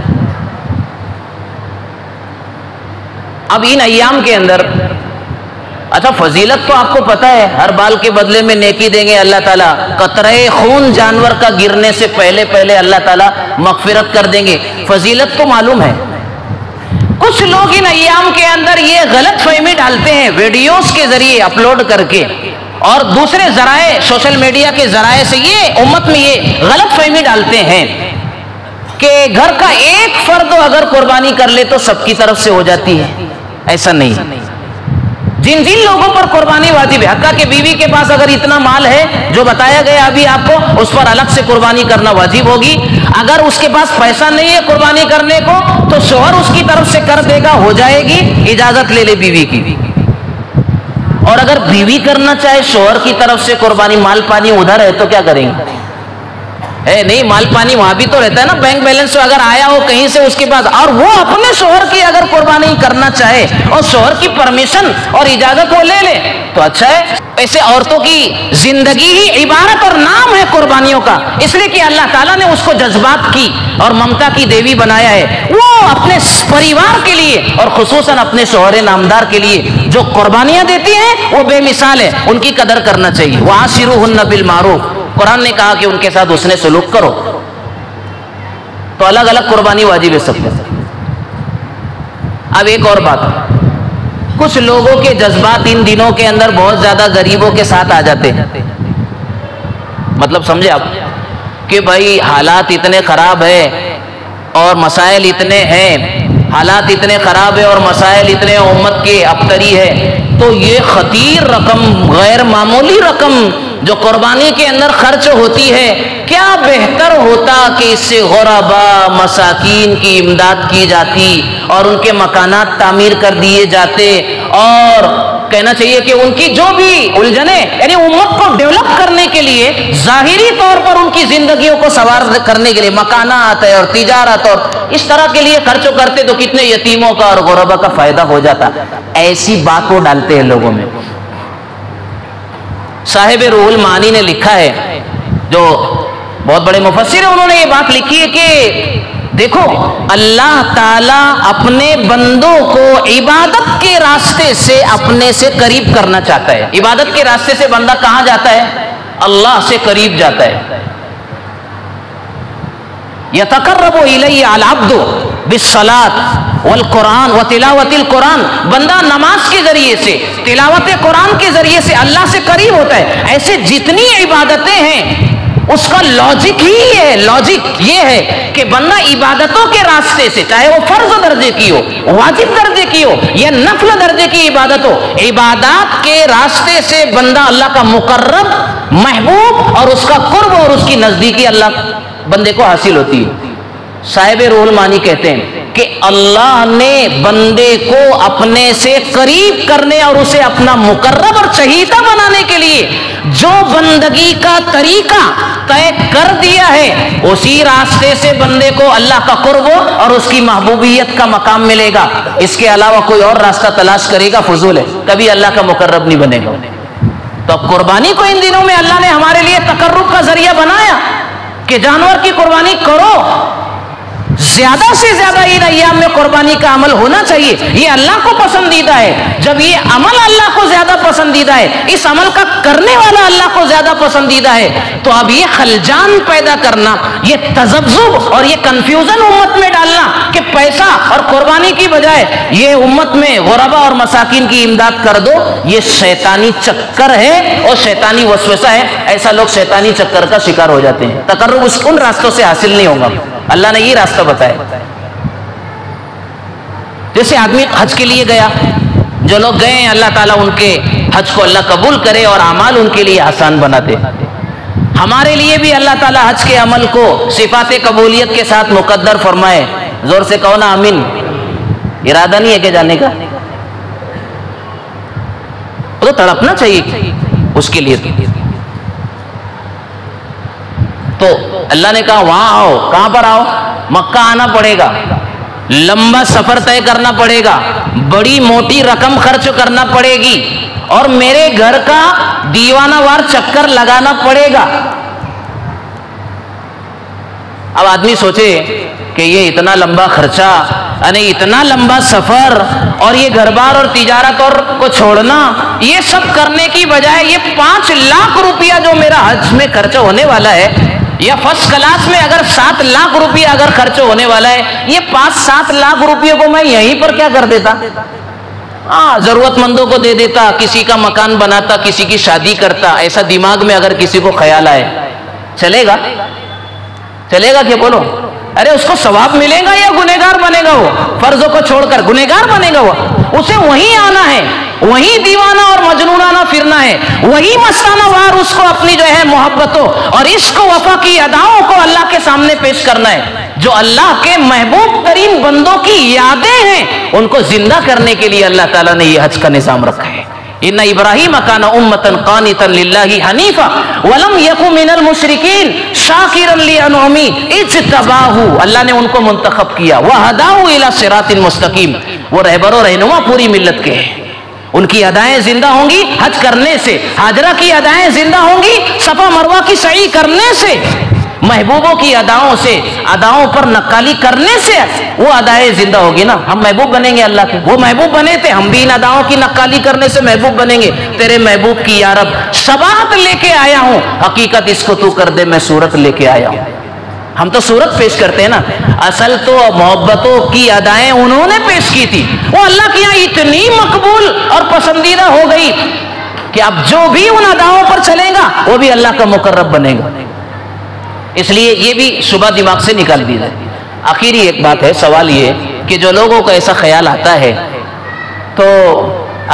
اب ان ایام کے اندر اچھا فضیلت تو آپ کو پتا ہے، ہر بال کے بدلے میں نیکی دیں گے اللہ تعالیٰ، قطرہ خون جانور کا گرنے سے پہلے اللہ تعالیٰ مغفرت کر دیں گے، فضیلت تو معلوم ہے۔ کچھ لوگ ان ایام کے اندر یہ غلط فہمی ڈالتے ہیں ویڈیوز کے ذریعے اپلوڈ کر کے اور دوسرے ذرائع سوشل میڈیا کے ذرائع سے، یہ امت میں یہ غلط فہمی ڈالتے ہیں کہ گھر کا ایک فرد اگر قربانی کر لے تو سب کی طرف سے ہو جاتی ہے، ایسا نہیں۔ جن جن لوگوں پر قربانی واجب ہے، حتیٰ کہ بیوی کے پاس اگر اتنا مال ہے جو بتایا گیا ابھی آپ کو، اس پر الگ سے قربانی کرنا واجب ہوگی۔ اگر اس کے پاس پیسہ نہیں ہے قربانی کرنے کو تو شوہر اس کی طرف سے کر دے گا، ہو جائے گی، اجازت لے لے بیوی کی۔ اور اگر بیوی کرنا چاہے شوہر کی طرف سے قربانی، مال پانی ادھر ہے تو کیا کریں گے؟ ہے نہیں، مال پانی وہاں بھی تو رہتا ہے نا، بینک بیلنس اگر آیا ہو کہیں سے اس کے بعد، اور وہ اپنے شوہر کی اگر قربانی کرنا چاہے اور شوہر کی پرمیشن اور اجازت وہ لے لے تو اچھا ہے۔ ایسے عورتوں کی زندگی ہی عبارت اور نام ہے قربانیوں کا، اس لیے کہ اللہ تعالیٰ نے اس کو جذبات کی اور ممتا کی دیوی بنایا ہے۔ وہ اپنے پریوار کے لیے اور خصوصاً اپنے شوہر نامدار کے لیے جو قربانیاں دیتی ہیں وہ بے مثال ہے، ان کی قدر کرنا چاہیے۔ وَعَاشِرُوهُنَّ بِالْمَعْرُوفِ، قرآن نے کہا کہ ان کے ساتھ حسن سلوک کرو۔ تو الگ الگ قربانی واجب ہے سب کو۔ اب ایک اور بات، کچھ لوگوں کے جذبات ان دنوں کے اندر بہت زیادہ غریبوں کے ساتھ آ جاتے ہیں۔ مطلب سمجھے آپ کہ بھائی حالات اتنے خراب ہیں اور مسائل اتنے ہیں، حالات اتنے خراب ہیں اور مسائل اتنے امت کے ابتری ہے، تو یہ خطیر رقم، غیر معمولی رقم جو قربانی کے اندر خرچ ہوتی ہے، کیا بہتر ہوتا کہ اس سے غربا مساکین کی امداد کی جاتی اور ان کے مکانات تعمیر کر دیے جاتے، اور کہنا چاہیے کہ ان کی جو بھی الجھنے، یعنی امت کو ڈیولپ کرنے کے لیے ظاہری طور پر ان کی زندگیوں کو سوار کرنے کے لیے مکانات ہے اور تجارت اور اس طرح کے لیے خرچ کرتے تو کتنے یتیموں کا اور غربا کا فائدہ ہو جاتا۔ ایسی بات کو ڈالتے ہیں لوگوں میں۔ صاحب روح المعانی نے لکھا ہے، جو بہت بڑے مفسر ہیں، انہوں نے یہ بات لکھی ہے کہ دیکھو اللہ تعالیٰ اپنے بندوں کو عبادت کے راستے سے اپنے سے قریب کرنا چاہتا ہے۔ عبادت کے راستے سے بندہ کہاں جاتا ہے؟ اللہ سے قریب جاتا ہے۔ یتقرب الیہ العبد بالصلاۃ والقرآن وتلاوت القرآن، بندہ نماز کے ذریعے سے، تلاوت قرآن کے ذریعے سے اللہ سے قریب ہوتا ہے۔ ایسے جتنی عبادتیں ہیں اس کا لاجک ہی ہے، لاجک یہ ہے کہ بندہ عبادتوں کے راستے سے، چاہے وہ فرض درجے کی ہو، واجب درجے کی ہو یا نفل درجے کی عبادت ہو، عبادات کے راستے سے بندہ اللہ کا مقرب، محبوب اور اس کا قرب اور اس کی نزدیکی اللہ بندے کو حاصل ہوتی ہے۔ صاحب روح المعانی کہتے ہیں کہ اللہ نے بندے کو اپنے سے قریب کرنے اور اسے اپنا مقرب اور چہیتا بنانے کے لیے جو بندگی کا طریقہ طے کر دیا ہے، اسی راستے سے بندے کو اللہ کا قرب اور اس کی محبوبیت کا مقام ملے گا۔ اس کے علاوہ کوئی اور راستہ تلاش کرے گا فضول ہے، کبھی اللہ کا مقرب نہیں بنے گا۔ تو اب قربانی کو ان دنوں میں اللہ نے ہمارے لیے تقرب کا ذریعہ بنایا کہ جانور کی قربانی کرو، زیادہ سے زیادہ ان ایام میں قربانی کا عمل ہونا چاہیے، یہ اللہ کو پسندیدہ ہے۔ جب یہ عمل اللہ کو زیادہ پسندیدہ ہے، اس عمل کا کرنے والا اللہ کو زیادہ پسندیدہ ہے، تو اب یہ خلجان پیدا کرنا، یہ تذبذب اور یہ کنفیوژن امت میں ڈالنا کہ پیسہ اور قربانی کی بجائے یہ امت میں غربا اور مساکین کی امداد کر دو، یہ شیطانی چکر ہے اور شیطانی وسوسہ ہے۔ ایسا لوگ شیطانی چکر کا شکار ہو جاتے ہیں۔ تقرب ان راستوں سے حاصل نہیں ہوگا، اللہ نے یہ راستہ بتایا۔ جیسے آدمی حج کے لیے گیا، جو لوگ گئے ہیں اللہ تعالیٰ ان کے حج کو اللہ قبول کرے اور اعمال ان کے لیے آسان بنا دے۔ ہمارے لیے بھی اللہ تعالیٰ حج کے عمل کو صفات قبولیت کے ساتھ مقدر فرمائے۔ زور سے کہو نا آمین۔ ارادہ نہیں ہے کہ جانے کا، تو تڑپنا چاہیے اس کے لیے۔ تو اللہ نے کہا وہاں آؤ، کہاں پر آؤ؟ مکہ آنا پڑے گا، لمبا سفر طے کرنا پڑے گا، بڑی موٹی رقم خرچ کرنا پڑے گی اور میرے گھر کا دیوانہ وار چکر لگانا پڑے گا۔ اب آدمی سوچے کہ یہ اتنا لمبا خرچہ، یعنی اتنا لمبا سفر اور یہ گھر بار اور تجارت اور کو چھوڑنا، یہ سب کرنے کی بجائے یہ 5 لاکھ روپیہ جو میرا حج میں خرچ ہونے والا ہے، یا فرسٹ کلاس میں اگر 7 لاکھ روپیہ اگر خرچ ہونے والا ہے، یہ 5-7 لاکھ روپیوں کو میں یہیں پر کیا کر دیتا؟ ضرورت مندوں کو دے دیتا، کسی کا مکان بناتا، کسی کی شادی کرتا۔ ایسا دماغ میں اگر کسی کو خیال آئے، چلے گا؟ چلے گا کہ بولو؟ ارے اس کو ثواب ملے گا یا گنہگار بنے گا؟ وہ فرضوں کو چھوڑ کر گنہگار بنے گا، وہ اسے وہیں آنا ہے، وہیں دیوانہ اور مجنونانہ پھرنا ہے، وہی مستانہ وار اس کو اپنی جو ہے محبتوں اور عشق و وفا کی اداؤں کو اللہ کے سامنے پیش کرنا ہے۔ جو اللہ کے محبوب ترین بندوں کی یادیں ہیں ان کو زندہ کرنے کے لیے اللہ تعالیٰ نے یہ حج کا نظام رکھا ہے۔ ان ابراہیم کان امۃ قانتا للہ حنیفا ولم یک من المشرکین شاکرا لانعمہ اجتباہ، اللہ نے ان کو منتخب کیا، وہداہ الی صراط مستقیم، وہ رہبر و رہنما پوری ملت کے ہیں۔ ان کی ادائیں زندہ ہوں گی حج کرنے سے، ہاجرہ کی ادائیں زندہ ہوں گی صفا مروہ کی سعی کرنے سے، محبوبوں کی اداؤں پر نقالی کرنے سے وہ ادائیں زندہ ہوگی نا۔ ہم محبوب بنیں گے اللہ کے، وہ محبوب بنے تھے، ہم بھی ان اداؤں کی نقالی کرنے سے محبوب بنیں گے۔ تیرے محبوب کی یا رب شباہت لے کے آیا ہوں، حقیقت اس کو تو کر دے، میں صورت لے کے آیا ہوں۔ ہم تو صورت پیش کرتے ہیں نا، اصل تو محبتوں کی ادائیں انہوں نے پیش کی تھی، وہ اللہ کے یہاں اتنی مقبول اور پسندیدہ ہو گئی کہ اب جو بھی ان اداؤں پر چلے گا وہ بھی اللہ کا مقرب بنے گا۔ اس لیے یہ بھی شبہ دماغ سے نکال دی جائے۔ آخری ایک بات ہے، سوال یہ کہ جو لوگوں کو ایسا خیال آتا ہے، تو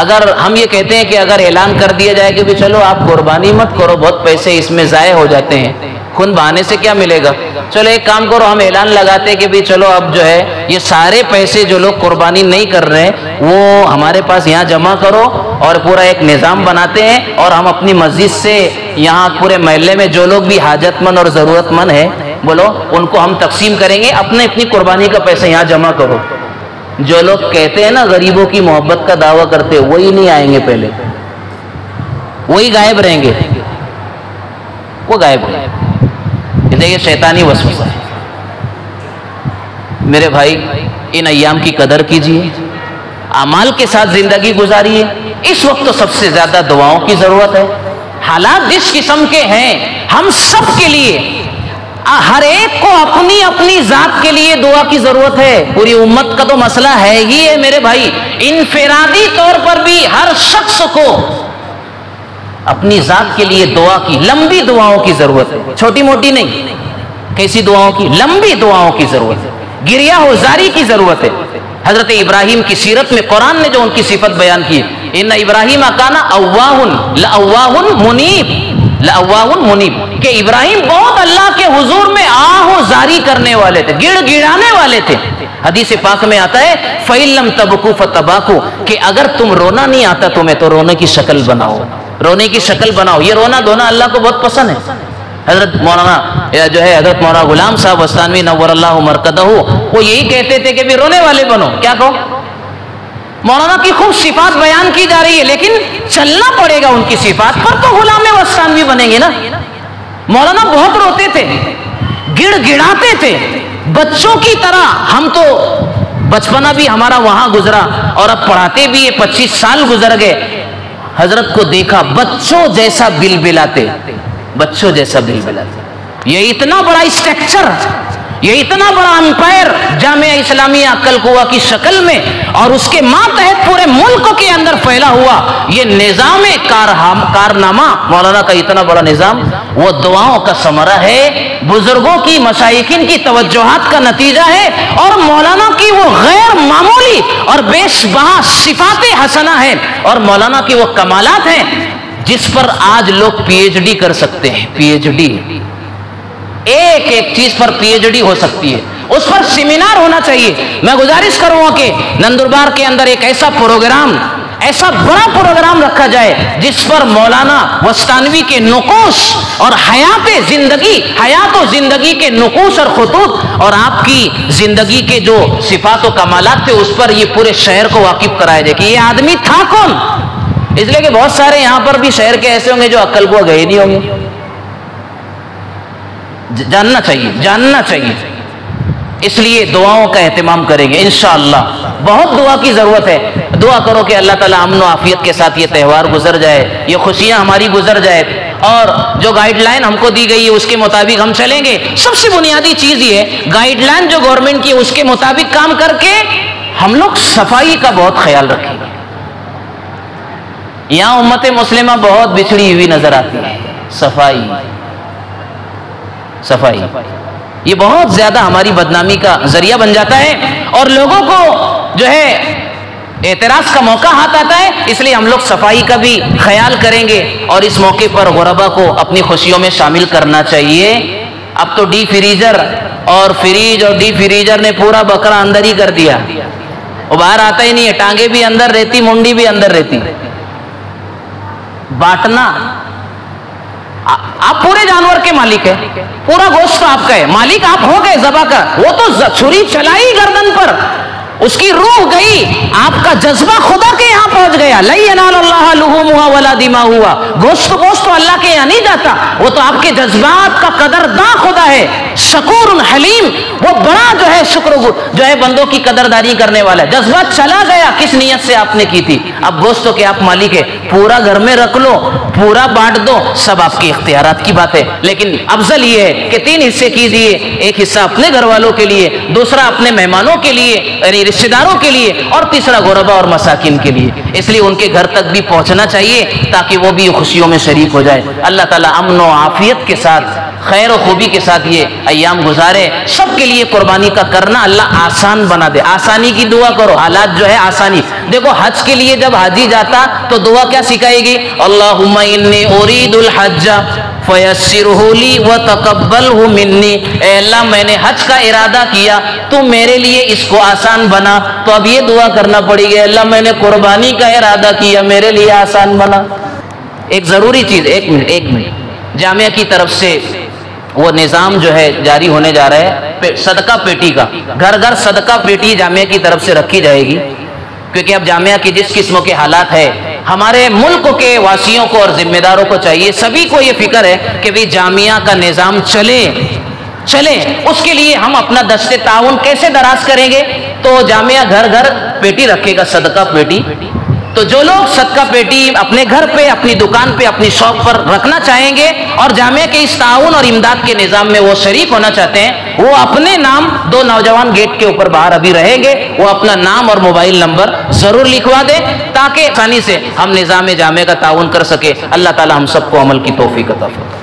اگر ہم یہ کہتے ہیں کہ اگر اعلان کر دیا جائے کہ بھی چلو آپ قربانی مت کرو، بہت پیسے اس میں ضائع ہو جاتے ہیں، خون بہانے سے کیا ملے گا، چلو ایک کام کرو، ہم اعلان لگاتے کہ بھی چلو اب جو ہے یہ سارے پیسے جو لوگ قربانی نہیں کر رہے ہیں وہ ہمارے پاس یہاں جمع کرو، اور پورا ایک نظام بناتے ہیں، اور ہم اپنی مسجد سے یہاں پورے محلے میں جو لوگ بھی حاجت مند اور ضرورت مند ہیں بولو ان کو ہم تقسیم کریں گے، اپنی قربانی کا پیسہ یہاں جمع کرو۔ جو لوگ کہتے ہیں نا غریبوں کی محبت کا دعویٰ کرتے، وہی نہیں آئیں گے، پہلے وہی غائب رہیں گے، وہ غائب رہیں گے۔ یہ شیطانی وسوسہ ہے۔ میرے بھائی ان ایام کی قدر کیجیے، اعمال کے ساتھ زندگی گزاریے۔ اس وقت تو سب سے زیادہ دعاؤں کی ضرورت ہے۔ حالات جس قسم کے ہیں، ہم سب کے لیے، ہر ایک کو اپنی اپنی ذات کے لیے دعا کی ضرورت ہے۔ پوری امت کا تو مسئلہ ہے ہی ہے میرے بھائی، انفرادی طور پر بھی ہر شخص کو اپنی ذات کے لیے دعا کی، لمبی دعاؤں کی ضرورت ہے، چھوٹی موٹی نہیں۔ کیسی دعاؤں کی؟ لمبی دعاؤں کی ضرورت ہے، گریہ ہوزاری کی ضرورت ہے۔ حضرت ابراہیم کی سیرت میں قرآن نے جو ان کی صفت بیان کی، ان ابراہیم کان لأواہ منیب، کہ ابراہیم بہت اللہ کے حضور میں آہوزاری کرنے والے تھے، گڑ گڑانے والے تھے۔ حدیث پاک میں آتا ہے فَإِن لَمْ تَبْكُوا فَتَبَاكُوا، کہ اگر تم رونا نہیں آتا تمہیں تو رونے کی شکل بناؤ، رونے کی شکل بناؤ۔ یہ رونا دھونا اللہ کو بہت پسند ہے۔ حضرت مولانا غلام صاحب وستانوی نور اللہ مرکزہ، وہ یہی کہتے تھے کہ بھی رونے والے بنو۔ کیا کہو؟ مولانا کی خوب صفات بیان کی جا رہی ہے، لیکن چلنا پڑے گا ان کی صفات پر تو غلام وستانوی بنیں گے نا۔ مولانا بہت روتے تھے، گڑ گڑاتے تھے، بچوں کی طرح۔ ہم تو بچپنا بھی ہمارا وہاں گزرا اور اب پڑھاتے بھی یہ 25 سال گزر گئے، حضرت کو دیکھا بچوں جیسا بل بلاتے، بچوں جیسا بل بلاتے۔ یہ اتنا بڑا اسٹرکچر، یہ اتنا بڑا امپائر جامعہ اسلامیہ عقل قوہ کی شکل میں اور اس کے ماتحت پورے ملک کے اندر پھیلا ہوا یہ نظام کارنامہ، مولانا کا اتنا بڑا نظام، وہ دعاؤں کا ثمرہ ہے، بزرگوں کی مشائخین کی توجہات کا نتیجہ ہے، اور مولانا کی وہ غیر معمولی اور بیش بہا صفات حسنہ ہیں، اور مولانا کی وہ کمالات ہیں جس پر آج لوگ پی ایچ ڈی کر سکتے ہیں۔ پی ایچ ڈی، ایک ایک چیز پر پی ایچ ڈی ہو سکتی ہے، اس پر سیمینار ہونا چاہیے۔ میں گزارش کروں گا کہ نندربار کے اندر ایک ایسا پروگرام، ایسا بڑا پروگرام رکھا جائے جس پر مولانا وستانوی کے نقوش اور حیات و زندگی کے نقوش اور خطوط اور آپ کی زندگی کے جو صفات و کمالات تھے اس پر یہ پورے شہر کو واقف کرایا جائے کہ یہ آدمی تھا کون۔ اس لیے کہ بہت سارے یہاں پر بھی شہر کے ایسے ہوں گے جو عقل کو گئے نہیں ہوں گے۔ جاننا چاہیے۔ اس لیے دعاؤں کا اہتمام کریں گے انشاءاللہ۔ بہت دعا کی ضرورت ہے۔ دعا کرو کہ اللہ تعالیٰ امن و عافیت کے ساتھ یہ تہوار گزر جائے، یہ خوشیاں ہماری گزر جائے، اور جو گائیڈ لائن ہم کو دی گئی ہے اس کے مطابق ہم چلیں گے۔ سب سے بنیادی چیز یہ ہے، گائیڈ لائن جو گورنمنٹ کی اس کے مطابق کام کر کے ہم لوگ صفائی کا بہت خیال رکھیں گے۔ یہاں امت مسلمہ بہت بچھڑی ہوئی نظر آتی ہے۔ صفائی یہ بہت زیادہ ہماری بدنامی کا ذریعہ بن جاتا ہے اور لوگوں کو جو ہے اعتراض کا موقع ہاتھ آتا ہے. اس لیے ہم لوگ صفائی کا بھی خیال کریں گے اور اس موقع پر غربا کو اپنی خوشیوں میں شامل کرنا چاہیے. اب تو ڈی فریزر اور فریج اور ڈی فریزر نے پورا بکرا اندر ہی کر دیا, وہ باہر آتا ہی نہیں ہے, ٹانگیں بھی اندر رہتی, منڈی بھی اندر رہتی. بانٹنا, آپ پورے جانور کے مالک ہے, پورا گوشت آپ کا ہے, مالک آپ ہو گئے ذبح کا, وہ تو چھری چلائی گردن پر, اس کی روح گئی, آپ کا جذبہ خدا کے یہاں پہنچ گیا. لَن يَنَالَ اللَّهَ لُحُومُهَا وَلَا دِمَاؤُهَا, گوشت تو اللہ کے یہاں نہیں جاتا, وہ تو آپ کے جذبات کا قدرداں خدا ہے. شکور حلیم, وہ بڑا جو ہے شکر جو ہے بندوں کی قدردانی کرنے والا ہے. جذبات چلا گیا, کس نیت سے آپ نے کی تھی, اب گوشت کے آپ مالک ہے, پورا گھر میں رکھ لو, پورا بانٹ دو, سب آپ کے اختیارات کی بات ہے. لیکن افضل یہ ہے کہ 3 حصے کیجئے, ایک حصہ اپنے گھر والوں کے لیے, دوسرا اپنے مہمانوں کے لیے یعنی رشتہ داروں کے لیے, اور تیسرا غربا اور مساکین کے لیے. اس لیے ان کے گھر تک بھی پہنچنا چاہیے تاکہ وہ بھی خوشیوں میں شریک ہو جائے. اللہ تعالیٰ امن و عافیت کے ساتھ, خیر و خوبی کے ساتھ یہ ایام گزارے. سب کے لیے قربانی کا کرنا اللہ آسان بنا دے. آسانی کی دعا کرو, حالات جو ہے آسانی. دیکھو حج کے لیے جب حاجی جاتا تو دعا کیا سکھائے گی, اللہم انی ارید الحج فیسرہ لی وتقبلہ منی, اے اللہ میں نے حج کا ارادہ کیا, تو میرے لیے اس کو آسان بنا. تو اب یہ دعا کرنا پڑے گی, اللہ میں نے قربانی کا ارادہ کیا, میرے لیے آسان بنا. ایک ضروری چیز, ایک منٹ, جامعہ کی طرف سے وہ نظام جو ہے جاری ہونے جا رہا ہے صدقہ پیٹی کا. گھر گھر صدقہ پیٹی جامعہ کی طرف سے رکھی جائے گی, کیونکہ اب جامعہ کی جس قسم کے حالات ہے, ہمارے ملک کے واسیوں کو اور ذمہ داروں کو چاہیے, سبھی کو یہ فکر ہے کہ بھی جامعہ کا نظام چلے. اس کے لیے ہم اپنا دست تعاون کیسے دراز کریں گے, تو جامعہ گھر گھر پیٹی رکھے گا, صدقہ پیٹی. تو جو لوگ صدقہ پیٹی اپنے گھر پہ, اپنی دکان پہ, اپنی شاپ پر رکھنا چاہیں گے اور جامعہ کے اس تعاون اور امداد کے نظام میں وہ شریک ہونا چاہتے ہیں, وہ اپنے نام, 2 نوجوان گیٹ کے اوپر باہر ابھی رہیں گے, وہ اپنا نام اور موبائل نمبر ضرور لکھوا دیں تاکہ آسانی سے ہم نظام جامعہ کا تعاون کر سکے. اللہ تعالی ہم سب کو عمل کی توفیق عطا فرمائے.